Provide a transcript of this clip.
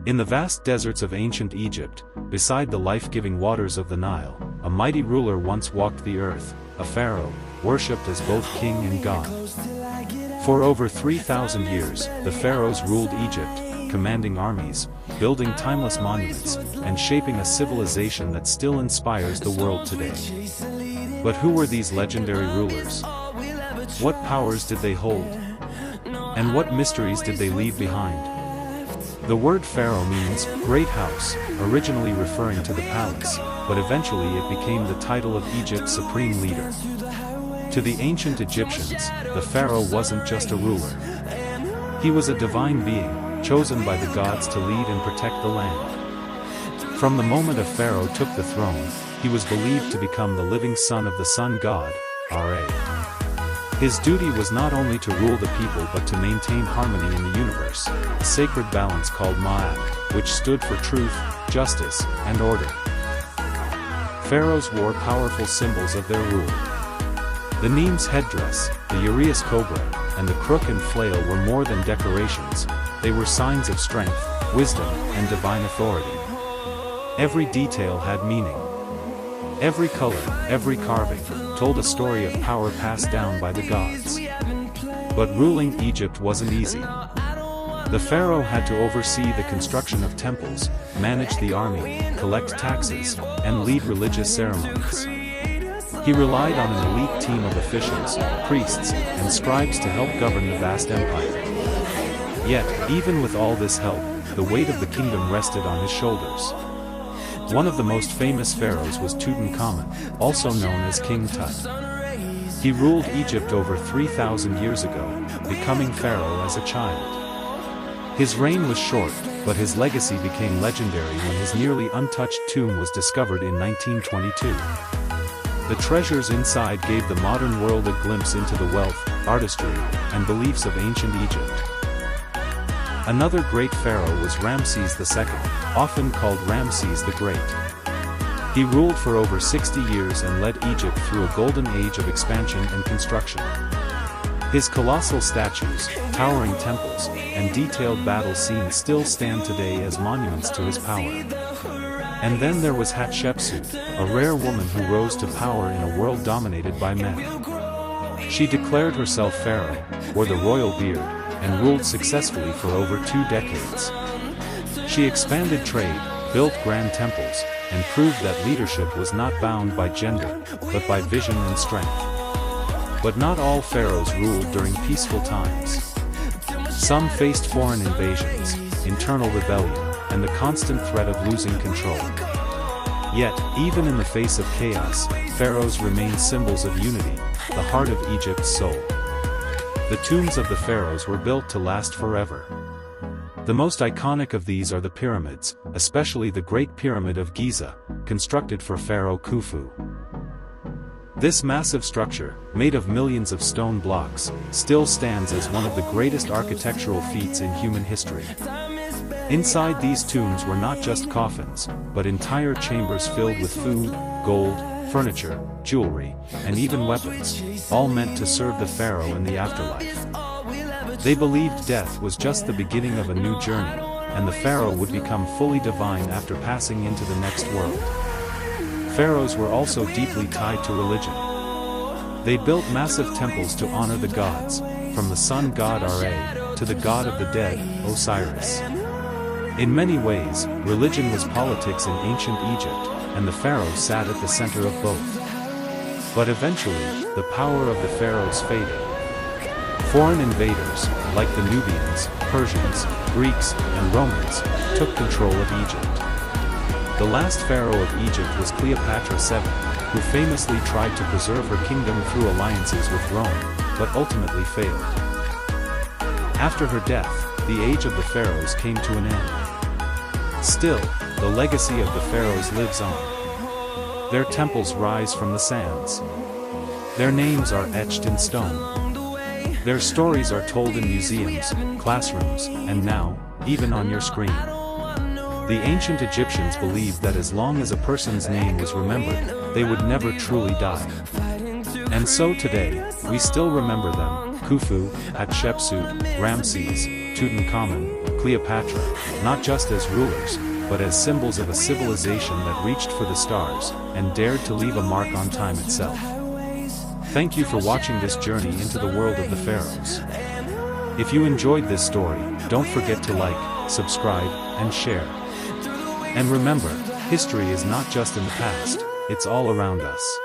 In the vast deserts of ancient Egypt, beside the life-giving waters of the Nile, a mighty ruler once walked the earth, a pharaoh, worshipped as both king and god. For over 3,000 years, the pharaohs ruled Egypt, commanding armies, building timeless monuments, and shaping a civilization that still inspires the world today. But who were these legendary rulers? What powers did they hold? And what mysteries did they leave behind? The word pharaoh means great house, originally referring to the palace, but eventually it became the title of Egypt's supreme leader. To the ancient Egyptians, the pharaoh wasn't just a ruler. He was a divine being, chosen by the gods to lead and protect the land. From the moment a pharaoh took the throne, he was believed to become the living son of the sun god, Ra. His duty was not only to rule the people but to maintain harmony in the universe, a sacred balance called Ma'at, which stood for truth, justice, and order. Pharaohs wore powerful symbols of their rule. The Nemes headdress, the uraeus cobra, and the crook and flail were more than decorations, they were signs of strength, wisdom, and divine authority. Every detail had meaning. Every color, every carving, told a story of power passed down by the gods. But ruling Egypt wasn't easy. The pharaoh had to oversee the construction of temples, manage the army, collect taxes, and lead religious ceremonies. He relied on an elite team of officials, priests, and scribes to help govern the vast empire. Yet, even with all this help, the weight of the kingdom rested on his shoulders. One of the most famous pharaohs was Tutankhamun, also known as King Tut. He ruled Egypt over 3,000 years ago, becoming pharaoh as a child. His reign was short, but his legacy became legendary when his nearly untouched tomb was discovered in 1922. The treasures inside gave the modern world a glimpse into the wealth, artistry, and beliefs of ancient Egypt. Another great pharaoh was Ramses II, often called Ramses the Great. He ruled for over 60 years and led Egypt through a golden age of expansion and construction. His colossal statues, towering temples, and detailed battle scenes still stand today as monuments to his power. And then there was Hatshepsut, a rare woman who rose to power in a world dominated by men. She declared herself pharaoh, wore the royal beard, and ruled successfully for over 2 decades. She expanded trade, built grand temples, and proved that leadership was not bound by gender, but by vision and strength. But not all pharaohs ruled during peaceful times. Some faced foreign invasions, internal rebellion, and the constant threat of losing control. Yet, even in the face of chaos, pharaohs remained symbols of unity, the heart of Egypt's soul. The tombs of the pharaohs were built to last forever. The most iconic of these are the pyramids, especially the Great Pyramid of Giza, constructed for Pharaoh Khufu. This massive structure, made of millions of stone blocks, still stands as one of the greatest architectural feats in human history. Inside these tombs were not just coffins, but entire chambers filled with food, gold, furniture, jewelry, and even weapons, all meant to serve the pharaoh in the afterlife. They believed death was just the beginning of a new journey, and the pharaoh would become fully divine after passing into the next world. Pharaohs were also deeply tied to religion. They built massive temples to honor the gods, from the sun god Ra, to the god of the dead, Osiris. In many ways, religion was politics in ancient Egypt, and the pharaoh sat at the center of both. But eventually, the power of the pharaohs faded. Foreign invaders, like the Nubians, Persians, Greeks, and Romans, took control of Egypt. The last pharaoh of Egypt was Cleopatra VII, who famously tried to preserve her kingdom through alliances with Rome, but ultimately failed. After her death, the age of the pharaohs came to an end. Still, the legacy of the pharaohs lives on. Their temples rise from the sands. Their names are etched in stone. Their stories are told in museums, classrooms, and now, even on your screen. The ancient Egyptians believed that as long as a person's name was remembered, they would never truly die. And so today, we still remember them, Khufu, Hatshepsut, Ramses, Tutankhamun, Cleopatra, not just as rulers, but as symbols of a civilization that reached for the stars, and dared to leave a mark on time itself. Thank you for watching this journey into the world of the pharaohs. If you enjoyed this story, don't forget to like, subscribe, and share. And remember, history is not just in the past, it's all around us.